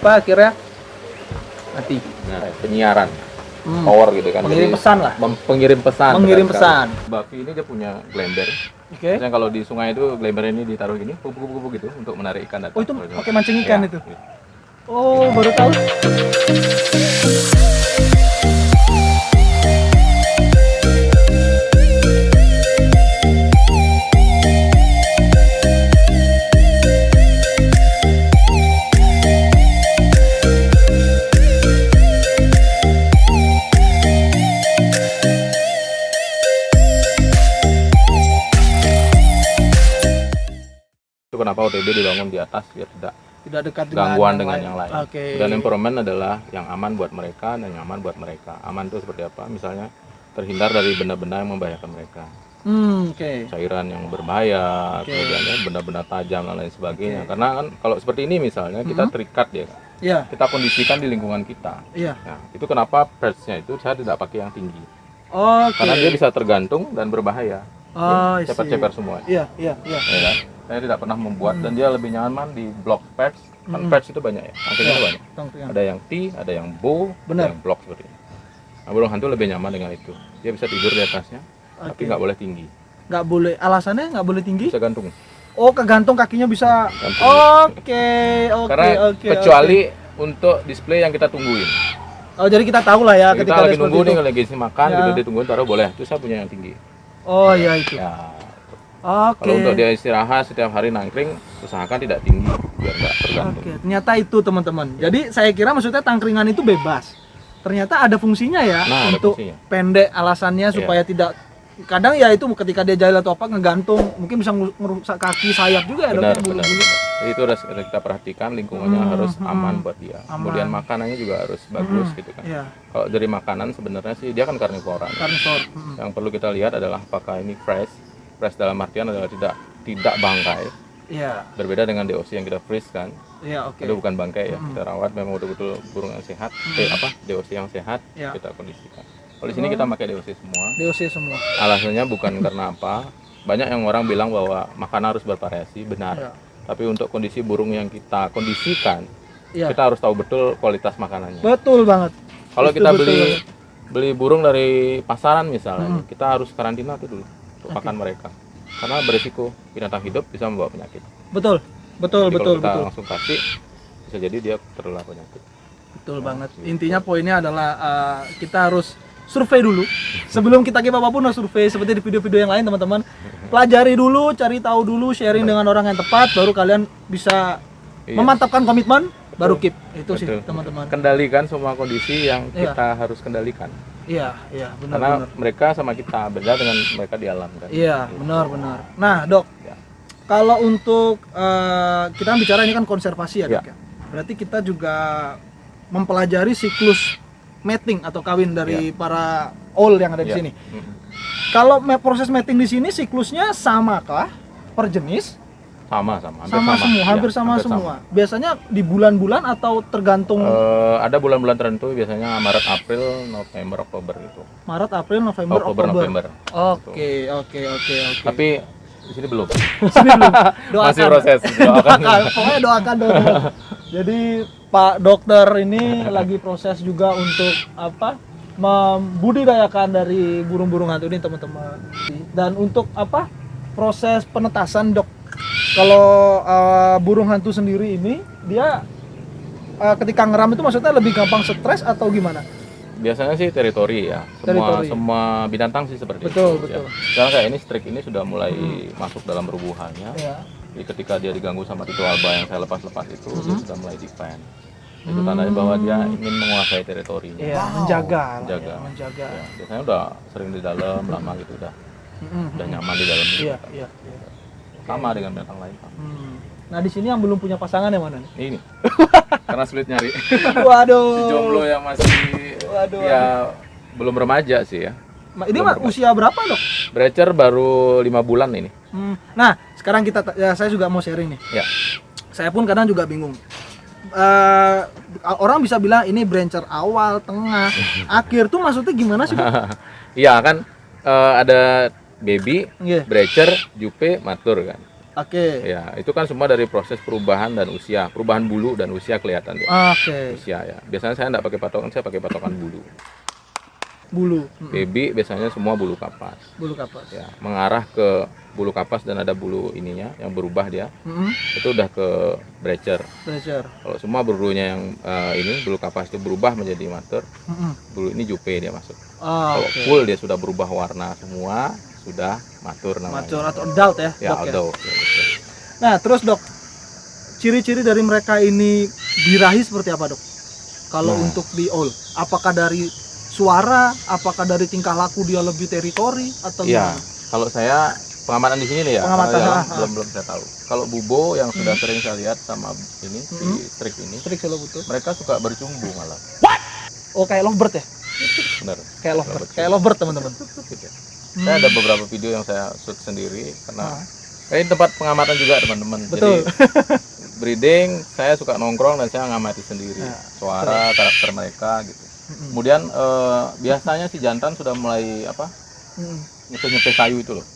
apa akhirnya mati. Nah, penyiaran. Power gitu kan. Mengirim pesan lah. Pengirim pesan. Mengirim pesan. Bapi ini dia punya glember. Oke. Biasanya kalau di sungai itu glember ini ditaruh gini, kupu-kupu gitu untuk menarik ikan datang. Oh, itu pakai mancing ikan Ya, itu. gitu. Oh, baru tahu. Itu kenapa OTB dibangun di atas biar tidak dekat gangguan dengan yang lain. Oke. Dan environment adalah yang aman buat mereka dan yang aman buat mereka. Aman itu seperti apa? Misalnya terhindar dari benda-benda yang membahayakan mereka. Oke. Cairan yang berbahaya, kemudian ya, benda-benda tajam dan lain sebagainya. Karena kan kalau seperti ini misalnya kita terikat ya, Iya. kita kondisikan di lingkungan kita. Iya. Nah, itu kenapa perch-nya itu saya tidak pakai yang tinggi. Oke. Karena dia bisa tergantung dan berbahaya. Oh, Ceper-ceper semua. Iya. Ya kan? Saya tidak pernah membuat dan dia lebih nyaman di block perch. Kan perch itu banyak ya, angkanya banyak. Ada yang T, ada yang bow, ada yang block seperti ini. Nah, burung hantu lebih nyaman dengan itu. Dia bisa tidur di atasnya, tapi nggak boleh tinggi. Nggak boleh. Alasannya nggak boleh tinggi? Bisa gantung. Oh, kegantung kakinya bisa. Gantung. Oke. Karena kecuali untuk display yang kita tungguin. Oh, jadi kita tahu lah ya Kita ketika lagi nunggu nih, lagi isi makan, Ya. gitu ditungguin, taruh boleh. Itu saya punya yang tinggi. Oh, iya itu. Ya. Oke. Kalau untuk dia istirahat setiap hari nangkring, usahakan tidak tinggi biar nggak tergantung. Oke, ternyata itu teman-teman. Jadi saya kira maksudnya tangkringan itu bebas. Ternyata ada fungsinya ya Nah, ada untuk fungsinya. pendek alasannya supaya tidak kadang ya itu ketika dia jahil atau apa ngegantung mungkin bisa merusak kaki sayap juga ya dok, Benar, ya, benar. bulu-bulu. Jadi itu harus kita perhatikan, lingkungannya harus aman buat dia. Kemudian makanannya juga harus bagus gitu kan. Iya, Kalau dari makanan sebenarnya sih dia kan karnivora. karnivor. Yang perlu kita lihat adalah apakah ini fresh. Fresh dalam artian adalah tidak bangkai. Iya, Berbeda dengan DOC yang kita freeze kan. iya oke. Itu bukan bangkai ya. Kita rawat memang betul-betul burung yang sehat. DOC yang sehat Iya. kita kondisikan. Kalau di sini kita pakai DOC semua. DOC semua. Alasannya bukan karena apa. Banyak yang orang bilang bahwa makanan harus bervariasi, benar. Iya. Tapi untuk kondisi burung yang kita kondisikan, Iya. kita harus tahu betul kualitas makanannya. Betul banget. Kalau Itu kita betul beli burung dari pasaran misalnya, kita harus karantina tuh dulu untuk makan mereka. Karena berisiko binatang hidup bisa membawa penyakit. Betul. Betul, Jadi betul, kalau kita betul. langsung kasih, bisa jadi dia tertular penyakit. Betul banget. Intinya poinnya adalah kita harus survei dulu. Sebelum kita give apapun harus survei seperti di video-video yang lain teman-teman. Pelajari dulu, cari tahu dulu, sharing dengan orang yang tepat, baru kalian bisa memantapkan komitmen, baru keep. Itu sih teman-teman. Kendalikan semua kondisi yang kita harus kendalikan. Iya, benar. Karena mereka sama kita beda dengan mereka di alam kan. Iya, benar. Nah, Dok. Kalau untuk kita bicara ini kan konservasi ya, Dok ya. Berarti kita juga mempelajari siklus mating atau kawin dari para owl yang ada di sini. Kalau proses mating di sini siklusnya samakah per jenis? Sama, Hampir sama semua. Biasanya di bulan-bulan atau tergantung? Ada bulan-bulan tertentu, biasanya Maret, April, November, Oktober gitu. Maret, April, November, November. Oke. Tapi di sini belum. Sini belum. Doakan. Masih proses. Doakan. Pokoknya doakan dong. Jadi Pak Dokter ini lagi proses juga untuk apa? Membudidayakan dari burung-burung hantu ini teman-teman. Dan untuk apa? Proses penetasan, Dok. Kalau burung hantu sendiri ini dia ketika ngeram itu maksudnya lebih gampang stres atau gimana? Biasanya sih teritori ya. Semua binatang sih seperti betul. itu. Ya. Sekarang kayak ini strik ini sudah mulai masuk dalam rubuhannya. Jadi ketika dia diganggu sama titu alba yang saya lepas-lepas itu, dia sudah mulai defend. Itu tandanya bahwa dia ingin menguasai teritorinya. Iya, menjaga. Ya, biasanya udah sering di dalam lama gitu udah nyaman di dalam. Iya. Sama dengan binatang lain. Nah di sini yang belum punya pasangan yang mana nih? Ini. Karena sulit nyari. Waduh. Si jomblo yang masih belum remaja sih ya. Ini usia berapa, Dok? Brecher baru 5 bulan ini. Nah, sekarang saya juga mau sharing nih. Ya. Saya pun kadang juga bingung. Orang bisa bilang ini brancher awal, tengah, akhir tuh maksudnya gimana sih, Dok? Iya kan ada baby, brecher, jupe, matur kan. Oke. Ya, itu kan semua dari proses perubahan dan usia, perubahan bulu dan usia kelihatan dia. Oke. Usia ya. Biasanya saya enggak pakai patokan, saya pakai patokan bulu. Bulu. Baby biasanya semua bulu kapas. Bulu kapas. Ya, mengarah ke bulu kapas dan ada bulu ininya yang berubah dia. Itu udah ke breacher. Kalau semua bulunya yang ini bulu kapas itu berubah menjadi mature, bulu ini jupe dia masuk. Kalau full dia sudah berubah warna semua, sudah mature namanya. Mature atau adult ya, ya, Dok, adult. Ya, betul. Nah, terus Dok, ciri-ciri dari mereka ini birahi seperti apa, Dok? Kalau untuk di all, apakah dari suara, apakah dari tingkah laku dia lebih teritori atau Iya, gimana? kalau saya pengamatan di sini nih ya, Pengamatan, kalau dalam belum saya tahu. Kalau bubo yang sudah sering saya lihat sama ini di trik ini, Trik selalu butuh. mereka suka bercumbu malah. Oh, kayak lovebird ya? Benar. Kayak lovebird. Kayak lovebird, teman-teman. Gitu. Saya ada beberapa video yang saya shoot sendiri karena ini tempat pengamatan juga teman-teman. Betul. Jadi breeding saya suka nongkrong dan saya ngamati sendiri suara, karakter mereka gitu. Kemudian biasanya si jantan sudah mulai apa? Nyepeh-nyepeh kayu itu loh.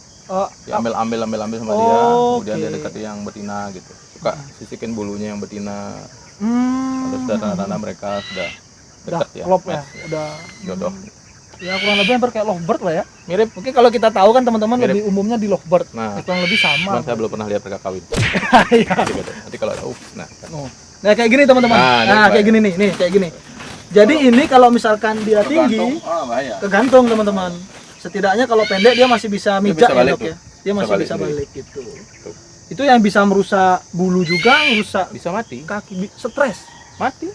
Diambil sama dia, kemudian dia dekati yang betina gitu. Suka sisikin bulunya yang betina. Terus tanda-tanda mereka sudah dekat ya. Klop ya, match, udah jodoh. ya kurang lebih hampir kayak lovebird lah ya. Mirip. Mungkin kalau kita tahu kan teman-teman Mirip. lebih umumnya di lovebird. Nah, Ya, kurang lebih sama. cuman saya belum pernah lihat mereka kawin. Iya. Nanti kalau ada nah. Nah, kayak gini teman-teman. Nah, kayak gini nih, kayak gini. Jadi ini kalau misalkan dia tinggi, bahaya. tergantung teman-teman. Setidaknya kalau pendek dia masih bisa mijak bisa ya, balik Dok tuh. ya. Dia masih Bisa bisa balik balik gitu. Itu yang bisa merusak bulu juga, merusak Bisa mati. kaki, stres. Mati.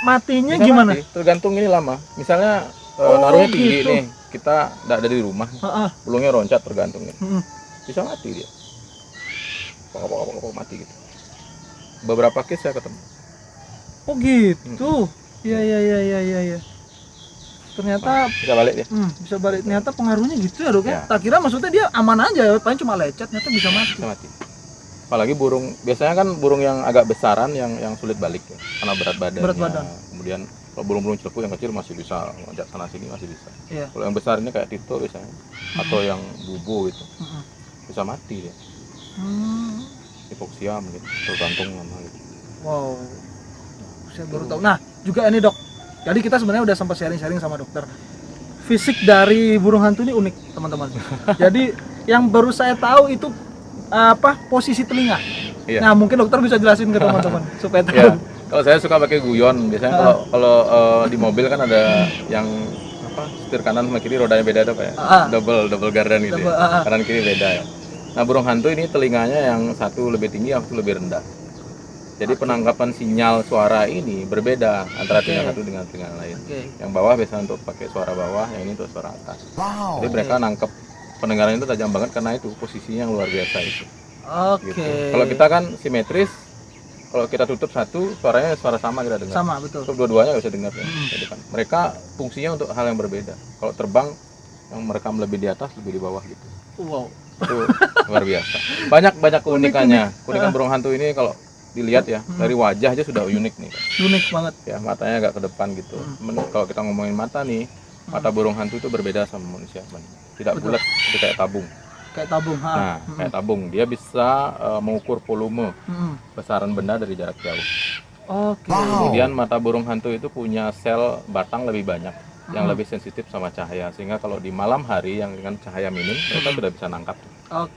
Matinya Bisa gimana? mati. Tergantung ini lama. Misalnya Oh, naruhnya tinggi gitu. nih, kita enggak ada di rumah. Heeh. Bulungnya loncat tergantung ini. Mm-mm. Bisa mati dia. Pokok mati gitu. Beberapa case saya ketemu. Oh gitu. Iya. Ternyata Bisa balik dia. bisa balik. Ternyata pengaruhnya gitu ya, Dok ya. Ya. Tak kira maksudnya dia aman aja, paling cuma lecet, ternyata bisa mati. Bisa mati. Apalagi burung, biasanya kan burung yang agak besaran yang sulit balik ya, karena berat badannya. Berat badan. Kemudian kalau burung-burung celepuk yang kecil masih bisa loncat sana sini masih bisa. Iya. Kalau yang besar ini kayak Tito biasanya, atau yang bubo itu bisa mati dia. Hipoksia mungkin, tergantung sama gitu. Wow. Saya baru tahu. Nah, juga ini, Dok. Jadi kita sebenarnya udah sempat sharing-sharing sama dokter. Fisik dari burung hantu ini unik, teman-teman. Jadi yang baru saya tahu itu posisi telinga. Iya. Nah, mungkin dokter bisa jelasin ke teman-teman supaya tahu. Iya. Kalau saya suka pakai guyon, biasanya kalau di mobil kan ada yang setir kanan sama kiri rodanya beda tuh kayak double garden gitu ya. Kanan kiri beda ya. Nah, burung hantu ini telinganya yang satu lebih tinggi, yang satu lebih rendah. Jadi penangkapan sinyal suara ini berbeda antara telinga satu dengan telinga lain. Yang bawah biasa untuk pakai suara bawah, yang ini untuk suara atas. Jadi mereka nangkep pendengaran itu tajam banget karena itu posisinya yang luar biasa itu. Gitu. Kalau kita kan simetris, kalau kita tutup satu, suaranya suara sama kita dengar. Sama, betul. Untuk dua-duanya nggak bisa dengar ya. Jadi kan mereka fungsinya untuk hal yang berbeda. Kalau terbang, yang merekam lebih di atas, lebih di bawah gitu. Wow. Itu luar biasa. Banyak keunikannya. Keunikan burung hantu ini kalau dilihat ya, dari wajah aja sudah unik nih. Unik banget. Ya, matanya agak ke depan gitu. Kalau kita ngomongin mata nih, mata burung hantu itu berbeda sama manusia. Tidak bulat, itu kayak tabung. Kayak tabung. Nah, kayak tabung. Dia bisa mengukur volume besaran benda dari jarak jauh. Kemudian mata burung hantu itu punya sel batang lebih banyak, yang lebih sensitif sama cahaya, sehingga kalau di malam hari yang dengan cahaya minim mereka sudah bisa nangkap.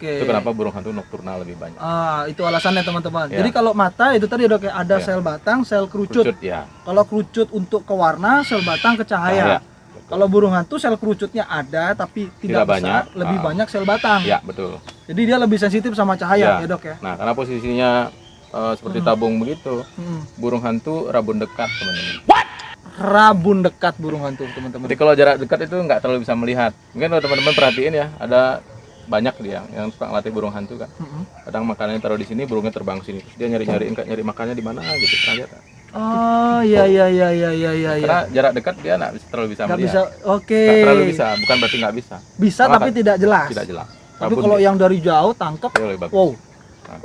Itu kenapa burung hantu nokturnal lebih banyak. Itu alasannya, teman-teman. Ya. Jadi kalau mata itu tadi Dok, ada sel batang, sel kerucut. Ya. Kalau kerucut untuk ke warna, sel batang ke cahaya. Kalau burung hantu sel kerucutnya ada tapi tidak besar, banyak. lebih banyak sel batang. Ya, betul. Jadi dia lebih sensitif sama cahaya ya, Dok ya. Nah, karena posisinya seperti tabung begitu, burung hantu rabun dekat, teman-teman. Rabun dekat burung hantu, teman-teman. Jadi kalau jarak dekat itu nggak terlalu bisa melihat. Mungkin kalau teman-teman perhatiin ya, ada banyak dia yang suka ngelatih burung hantu kan. Kadang makanannya taruh di sini, burungnya terbang sini. Terus dia nyari makannya di mana gitu, pernah lihat? Oh, iya. Karena jarak dekat dia nggak terlalu bisa Nggak melihat. bisa. Oke. Nggak terlalu bisa, bukan berarti nggak bisa. Bisa Malah tapi tidak jelas. Tidak jelas. Tapi Rabun kalau dia. yang dari jauh tangkap, Dia lebih bagus. wow.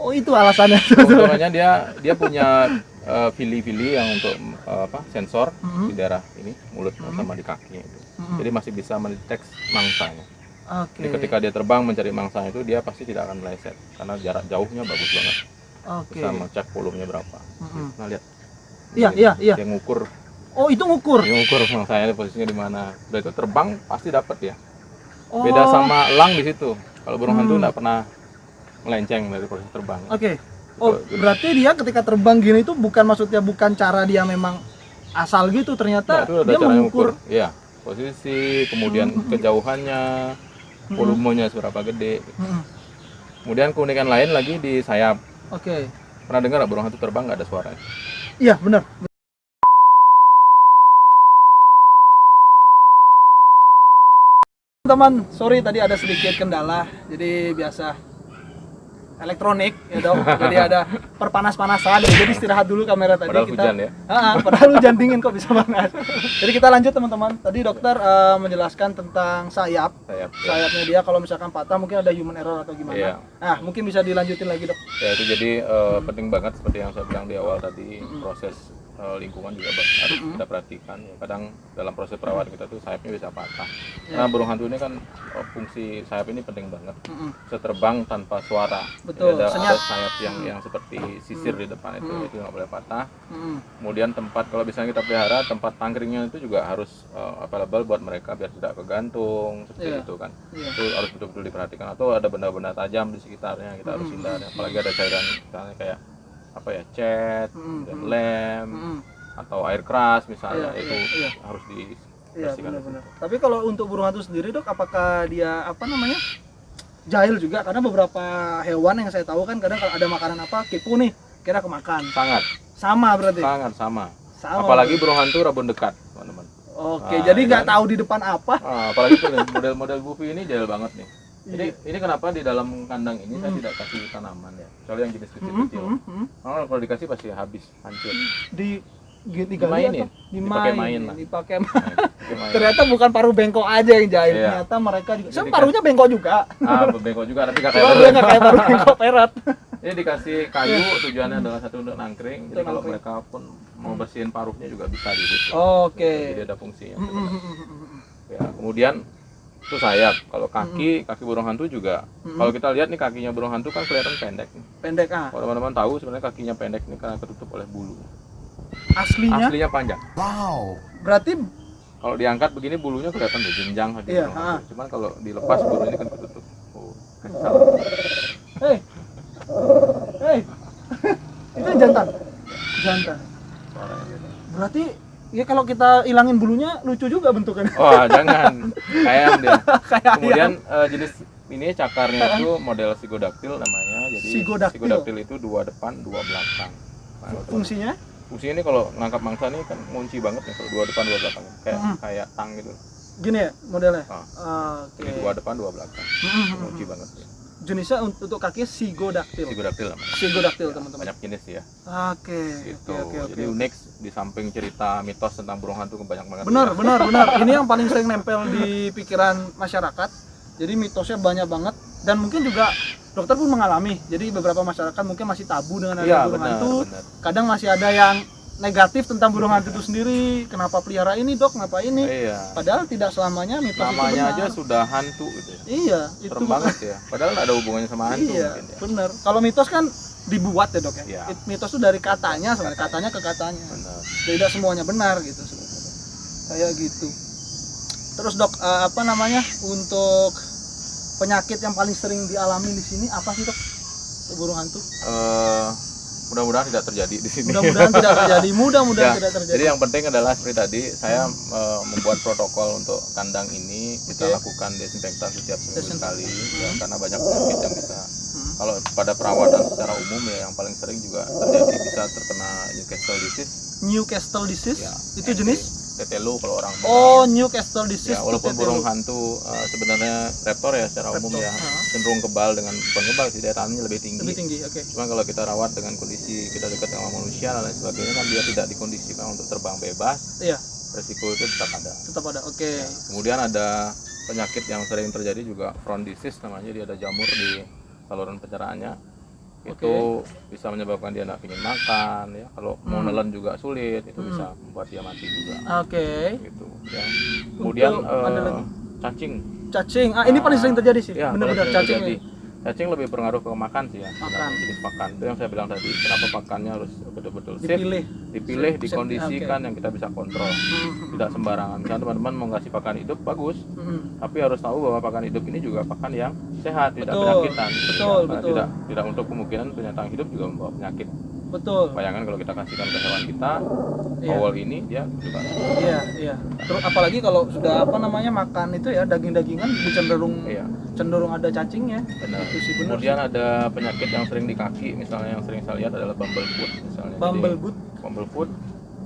Oh, itu alasannya. Keuntungannya dia punya fili-fili yang untuk sensor di daerah ini mulut sama di kaki itu. Jadi masih bisa mendeteksi mangsanya. Oke. Jadi ketika dia terbang mencari mangsa itu dia pasti tidak akan meleset karena jarak jauhnya bagus banget. Oke. Bisa ngecek volumenya berapa. Nah lihat. Iya. Dia ngukur. Oh, itu ngukur. Dia ngukur mangsanya posisinya di mana. Udah itu terbang pasti dapat ya. Oh. Beda sama elang di situ. Kalau burung hantu nggak pernah melenceng dari proses terbang. Oke. Oh, berarti dia ketika terbang gini itu bukan cara dia memang asal gitu, ternyata Nah, itu ada dia cara mengukur. Ya, posisi, kemudian kejauhannya, volumenya seberapa gede. Kemudian keunikan lain lagi di sayap. Oke. Pernah dengar nggak burung hantu terbang nggak ada suaranya? Iya, benar. Teman, sorry tadi ada sedikit kendala. Jadi biasa elektronik ya dok. Jadi ada perpanas-panasan. Jadi istirahat dulu kamera tadi. Padahal hujan ya? Padahal hujan dingin kok bisa panas. Jadi kita lanjut teman-teman. Tadi dokter menjelaskan tentang sayapnya dia kalau misalkan patah mungkin ada human error atau gimana. Iya. Nah mungkin bisa dilanjutin lagi dok. Ya itu jadi penting banget seperti yang saya bilang di awal tadi, proses lingkungan juga harus kita perhatikan ya. Kadang dalam proses perawatan kita tuh sayapnya bisa patah. Karena burung hantu ini kan fungsi sayap ini penting banget. Bisa terbang tanpa suara. Betul. Jadi ada sayap yang seperti sisir di depan itu nggak boleh patah. Kemudian tempat kalau misalnya kita pelihara tempat tangkringnya itu juga harus available buat mereka biar tidak kegantung seperti itu kan. Itu harus betul-betul diperhatikan. Atau ada benda-benda tajam di sekitarnya kita harus hindari. Apalagi ada cairan misalnya kayak cat, lem, atau air keras misalnya harus dibersihkan. Benar-benar. Tapi kalau untuk burung hantu sendiri dok, apakah dia jahil juga? Karena beberapa hewan yang saya tahu kan kadang kalau ada makanan kipu nih, kira kemakan. Sangat. Sama berarti. Sangat sama. Apalagi burung hantu rabun dekat, teman-teman. Oke, jadi nggak tahu di depan apa. Apalagi tuh model-model Goofy ini jahil banget nih. Jadi ini kenapa di dalam kandang ini saya tidak kasih tanaman ya. Soalnya yang jenis kecil-kecil. Kalau dikasih pasti habis, hancur. Dimainin. Dipakai main. Ternyata bukan paruh bengkok aja yang jahil. Ternyata mereka juga. Sebenarnya paruhnya bengkok juga. Bengkok juga tapi nggak kayak paruh bengkok perat. Ini dikasih kayu tujuannya adalah satu untuk nangkring. Jadi kalau mereka pun mau bersihin paruhnya juga bisa di situ. Oke. Jadi ada fungsinya. Ya, kemudian itu sayap. Kalau kaki burung hantu juga. Kalau kita lihat nih kakinya burung hantu kan kelihatan pendek. Pendek Kalau teman-teman tahu sebenarnya kakinya pendek ini karena ketutup oleh bulu. Aslinya panjang. Wow. Berarti kalau diangkat begini bulunya kelihatan jenjang kaki burung hantu. Cuman kalau dilepas bulunya kan ketutup. Hei. Itu jantan. Berarti ya kalau kita hilangin bulunya lucu juga bentukannya. Wah, jangan. Kayak dia. Kemudian jenis ini cakarnya itu model Sigodactyl namanya. Jadi Sigodactyl itu 2 depan, 2 belakang. Fungsinya? Fungsinya ini kalau nangkap mangsa ini kan ngunci banget nih kalau 2 depan, 2 belakang. Kayak tang gitu. Gini ya modelnya? Jadi 2 depan, 2 belakang. Ngunci banget ya. Jenisnya untuk kaki Sigodactyl namanya. Sigodactyl teman-teman. Banyak jenis ya. Oke. Jadi unik di samping cerita mitos tentang burung hantu banyak banget. Benar. Ini yang paling sering nempel di pikiran masyarakat. Jadi mitosnya banyak banget dan mungkin juga dokter pun mengalami. Jadi beberapa masyarakat mungkin masih tabu dengan ada burung hantu. Kadang masih ada yang negatif tentang burung hantu itu sendiri. Kenapa pelihara ini dok? Kenapa ini? Padahal tidak selamanya mitos namanya itu benar. Aja sudah hantu gitu ya. Iya, serem itu banget ya. Padahal nggak ada hubungannya sama hantu. Iya, mungkin, ya. Bener. Kalau mitos kan dibuat ya dok ya. Iya. Mitos itu dari katanya, sebenarnya katanya ke katanya. Benar. Tidak semuanya benar gitu sebenarnya. Kayak gitu. Terus dok, untuk penyakit yang paling sering dialami di sini apa sih dok? Burung hantu? Mudah-mudahan tidak terjadi di sini. Mudah-mudahan tidak terjadi. Tidak terjadi. Jadi yang penting adalah seperti tadi saya membuat protokol untuk kandang ini. Kita lakukan desinfektan setiap seminggu sekali ya, karena banyak penyakit yang bisa. Kalau pada perawatan secara umum ya yang paling sering juga terjadi bisa terkena Newcastle disease. Ya, itu jenis tetelo kalau orang bilang. Oh, Newcastle disease. Ya, walaupun burung hantu sebenarnya raptor ya secara umum ya cenderung kebal dengan bukan kebal sih, daya tahannya lebih tinggi. Cuma kalau kita rawat dengan kondisi kita dekat dengan manusia dan lain sebagainya kan dia tidak dikondisikan untuk terbang bebas. Iya. Resiko itu tetap ada. Oke. Ya, kemudian ada penyakit yang sering terjadi juga front disease namanya, dia ada jamur di saluran pencerahannya. Itu bisa menyebabkan dia nggak ingin makan ya. Kalau mau nelen juga sulit, itu bisa membuat dia mati juga. Gitu ya. Kemudian cacing. Ini paling sering terjadi sih. Ya, Benar-benar paling sering cacing. terjadi. Cacing lebih berpengaruh ke makan sih ya. Makan. Jenis makan. Itu yang saya bilang tadi. Kenapa pakannya harus betul-betul safe, Dipilih. dipilih, Safe, dikondisikan yang kita bisa kontrol. Tidak sembarangan. Misalnya teman-teman mau ngasih pakan hidup bagus, tapi harus tahu bahwa pakan hidup ini juga pakan yang sehat, tidak penyakitan. Betul, Karena betul. Tidak untuk kemungkinan binatang hidup juga membawa penyakit. Betul. Bayangkan kalau kita kasihkan ke hewan kita, Iya. awal ini dia juga. Iya. Terus apalagi kalau sudah makan itu ya daging-dagingan cenderung ada cacingnya. Benar. Itu sih benar. Kemudian ada penyakit yang sering di kaki, misalnya yang sering saya lihat adalah bumblefoot misalnya. Bumblefoot,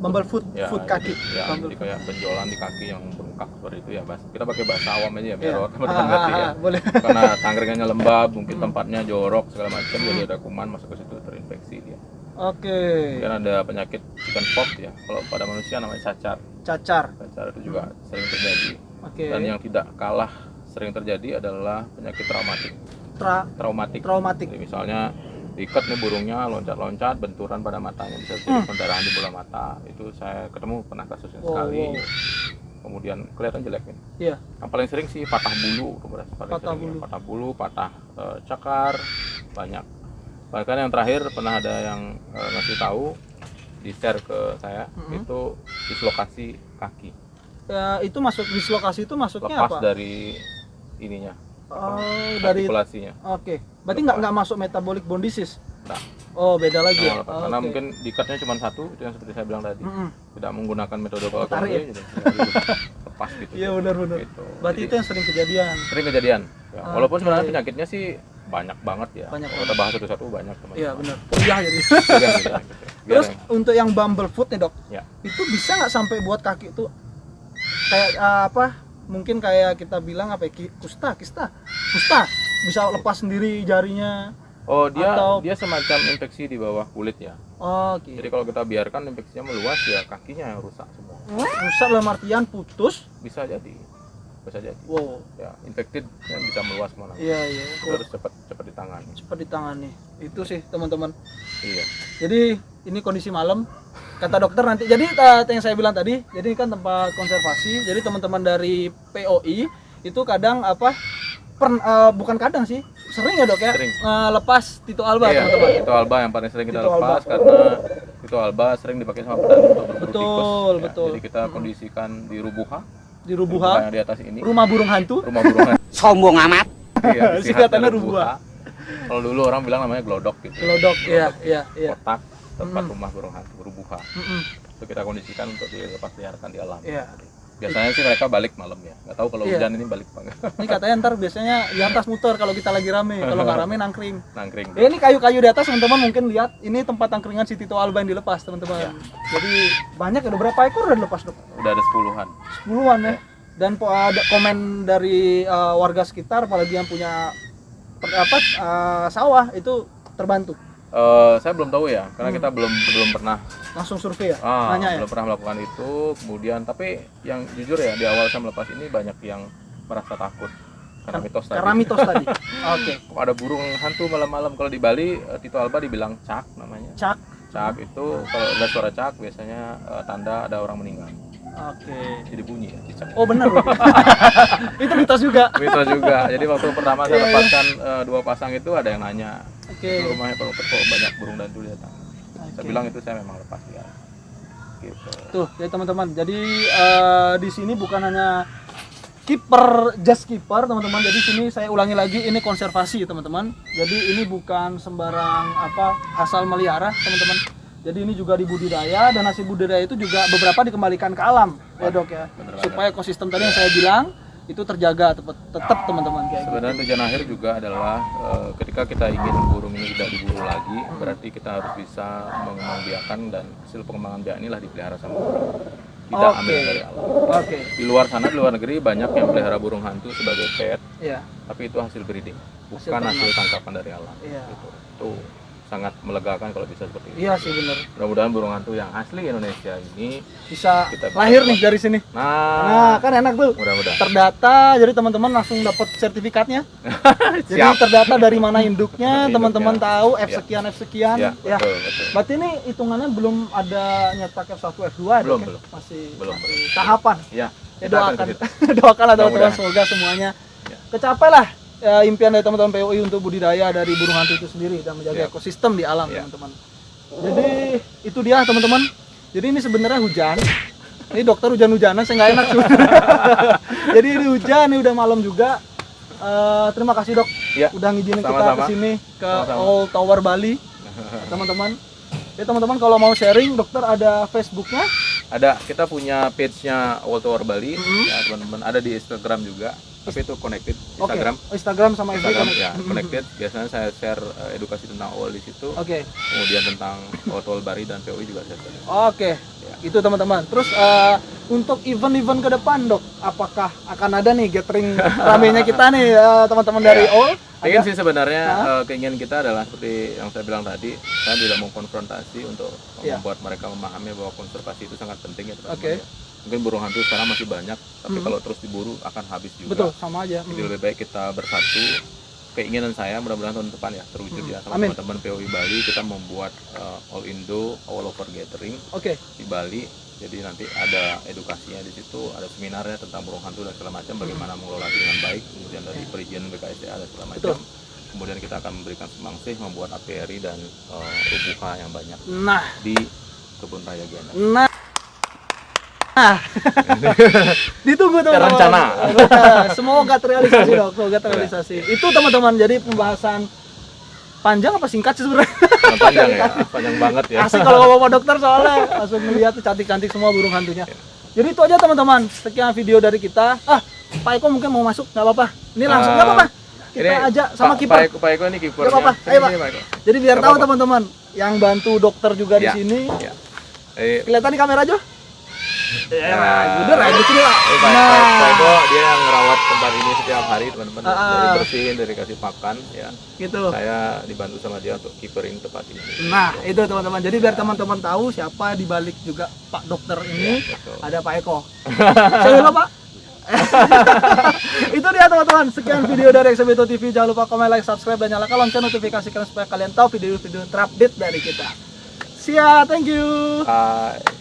Bumblefoot, ya, foot kaki. ya, jadi kayak benjolan di kaki yang bengkak seperti itu ya, Bas. Kita pakai bahasa awam aja ya biar Iya. teman-teman ngerti ya. Boleh. Karena tangkringannya lembab, mungkin tempatnya jorok segala macam, jadi ada kuman masuk ke situ terinfeksi dia. Oke. Kemudian ada penyakit chickenpox ya. Kalau pada manusia namanya cacar. Cacar. Cacar itu juga sering terjadi. Oke. Dan yang tidak kalah sering terjadi adalah penyakit traumatik. Jadi misalnya diikat nih burungnya, loncat-loncat, benturan pada matanya, bisa jadi pendarahan di bola mata. Itu saya ketemu pernah kasusnya sekali. Kemudian kelihatan jelek nih. Iya. Yang paling sering sih patah bulu, patah bulu, patah cakar, banyak. Bahkan yang terakhir pernah ada yang ngasih tahu, di share ke saya, itu dislokasi kaki. Itu masuk dislokasi itu masuknya Lepas apa? dari ininya. Dari artikulasinya. Oke. Berarti nggak masuk metabolic bone disease. Nah, Oh, beda lagi ya. karena Oke. mungkin diikatnya cuma satu, itu yang seperti saya bilang tadi. Tidak menggunakan metode Tarik Colquhoun, ya? jadi lepas gitu. Iya benar. Gitu. Berarti Jadi, itu yang sering kejadian. sering kejadian. Ya, walaupun Oke. sebenarnya penyakitnya sih banyak banget ya. Banyak Kalau kita bahas satu-satu banyak teman. Iya benar. Kuliah jadi. Terus Terus untuk yang bumblefoot nih dok, ya. itu bisa nggak sampai buat kaki itu kayak mungkin kayak kita bilang kista bisa lepas sendiri jarinya. Oh, dia Atau- dia semacam infeksi di bawah kulit ya. Oke. Jadi kalau kita biarkan infeksinya meluas ya kakinya yang rusak semua. Rusak dalam artian putus. Bisa jadi. Wow. Ya, infected yang bisa meluas mana. Iya. Itu harus cepat ditangani. Cepat ditangani. Itu sih teman-teman. Iya. Jadi ini kondisi malam. Kata dokter nanti. Jadi yang saya bilang tadi, jadi ini kan tempat konservasi. Jadi teman-teman dari POI itu kadang bukan kadang sih, sering ya dok ya, Sering. lepas Tito Alba Iya, teman-teman. Tito Alba yang paling sering kita Tito lepas Alba. karena Tito Alba sering dipakai sama petani untuk berburu Betul, tikus. Ya, betul. jadi kita kondisikan di Rubuha. Di Rubuha, yang di atas ini. rumah burung hantu. Rumah burung hantu. Sombong amat. Iya, Singkatannya istirahat di Rubuha. Kalau dulu orang bilang namanya glodok gitu. Gelodok, iya. Kotak tempat rumah burung hantu Rubuha. Mm-mm. Itu kita kondisikan untuk dilepas liarkan di alam. Iya. Biasanya sih mereka balik malam ya. Nggak tahu kalau Iya. hujan ini balik apa enggak. Ini katanya ntar biasanya di atas muter kalau kita lagi rame, kalau nggak rame nangkring. Nangkring. Ini kayu-kayu di atas teman-teman mungkin lihat, ini tempat tangkringan si Tito Alba yang dilepas teman-teman. Iya. Jadi banyak ya, udah berapa ekor udah dilepas dok? Udah ada 10-an. 10-an ya. Dan ada komen dari warga sekitar, apalagi yang punya sawah itu terbantu. Saya belum tahu ya, karena kita belum pernah Langsung survei ya, nanya ya. belum pernah melakukan itu. Kemudian tapi yang jujur ya di awal saya melepas ini banyak yang merasa takut karena mitos tadi. Karena mitos tadi. Oke. Kok ada burung hantu malam-malam. Kalau di Bali Tito Alba dibilang cak namanya. Cak. Itu kalau ada suara cak biasanya tanda ada orang meninggal. Oke. Jadi bunyi ya cicak. Oh benar. Itu mitos juga. Mitos juga. Jadi waktu pertama saya Iya, lepaskan 2 pasang itu ada yang nanya. Oke. "Itu rumahnya kok banyak burung dantul datang." Saya Oke. bilang itu saya memang lepas ya. Gitu. Tuh, ya teman-teman. Jadi di sini bukan hanya just keeper teman-teman. Jadi sini saya ulangi lagi, ini konservasi teman-teman. Jadi ini bukan sembarang asal melihara teman-teman. Jadi ini juga dibudidaya, dan hasil budidaya itu juga beberapa dikembalikan ke alam ya dok ya. Bener Supaya ekosistem tadi yang saya bilang itu terjaga tetap teman-teman kayak gitu. Sebenarnya tujuan akhir juga adalah ketika kita ingin burung ini tidak diburu lagi, berarti kita harus bisa mengembangbiakan, dan hasil pengembangan biak inilah dipelihara sama orang. Tidak ambil dari alam. Oke. Di luar sana, di luar negeri banyak yang pelihara burung hantu sebagai pet, Iya. tapi itu hasil breeding, Hasil bukan ternak. hasil tangkapan dari alam. Iya. Gitu. Itu sangat melegakan kalau bisa seperti itu. Iya sih bener. Mudah-mudahan burung hantu yang asli Indonesia ini Bisa Kita lahir bisa nih dari sini. nah, Kan enak tuh. mudah-mudahan. Terdata, jadi teman-teman langsung dapat sertifikatnya. Jadi Siap. terdata dari mana induknya, Induknya. teman-teman tahu F Ya. sekian F sekian. Ya, Ya. betul. Berarti ini hitungannya belum ada nyetak F1 F2 ya, Belum, Dok, ya? belum. Masih Belum. tahapan. Ya, Ya kita akan doakan. ke situ. Doakanlah teman-teman Mudah-mudahan. semoga semuanya kecapai lah impian dari teman-teman POI untuk budidaya dari burung hantu itu sendiri dan menjaga ekosistem di alam, teman-teman. Jadi itu dia teman-teman. Jadi ini sebenarnya hujan. Ini dokter hujan-hujanan, saya nggak enak sebenarnya. Jadi ini hujan, ini udah malam juga. Terima kasih dok, udah ngizinin kita kesini ke Old Tower Bali, teman-teman. Jadi teman-teman kalau mau sharing, dokter ada Facebooknya? Ada, kita punya page-nya Old Tower Bali, ya teman-teman. Ada di Instagram juga, tapi itu connected Instagram. Instagram sama Instagram ya connected. Biasanya saya share edukasi tentang owl di situ. Kemudian tentang Old Tower Bali dan POI juga saya share. Itu teman-teman. Terus untuk event-event ke depan dok, apakah akan ada nih gathering ramenya kita nih teman-teman dari Owl? Ingin sih sebenarnya keinginan kita adalah seperti yang saya bilang tadi, saya tidak mau konfrontasi untuk membuat mereka memahami bahwa konservasi itu sangat penting ya teman-teman. Mungkin burung hantu sekarang masih banyak, tapi kalau terus diburu akan habis juga. Betul, sama aja. Jadi lebih baik kita bersatu. Keinginan saya mudah-mudahan tahun depan ya terwujud ya sama teman-teman POI Bali, kita membuat All Indo All Over Gathering di Bali. Jadi nanti ada edukasinya di situ, ada seminarnya tentang burung hantu dan segala macam, bagaimana mengelola dengan baik, kemudian dari perizinan BKSDA dan segala macam. Kemudian kita akan memberikan semangsih membuat apiary dan rubuha yang banyak di Kebun Raya Gianyar. Ditunggu teman-teman. Rencana. Semoga terrealisasi dok, semoga terrealisasi. Itu teman-teman, jadi pembahasan panjang apa singkat sih sebenarnya? Panjang ya, panjang banget ya. Asik kalau bapak dokter soalnya langsung melihat cantik-cantik semua burung hantunya. Jadi itu aja teman-teman, sekian video dari kita. Pak Eko mungkin mau masuk, nggak apa-apa. Ini langsung nggak apa-apa. Kita aja sama kiper. Pak Eko ini kipernya. Nggak apa-apa. Ayo Pak. Jadi biar tahu teman-teman, yang bantu dokter juga di sini. Kelihatan di kamera aja. Udah gitu lah. Pak Eko dia yang ngerawat tempat ini setiap hari teman-teman, dari bersihin, dari kasih makan ya. Gitu. Saya dibantu sama dia untuk kiperin tempat ini. Nah itu teman-teman. Jadi biar teman-teman tahu siapa di balik juga Pak Dokter ini, ada Pak Eko. Saya dulu Pak. Itu dia teman-teman. Sekian video dari Exhibito TV. Jangan lupa komen, like, subscribe dan nyalakan lonceng notifikasi kalian supaya kalian tahu video-video terupdate dari kita. See ya, thank you. Bye.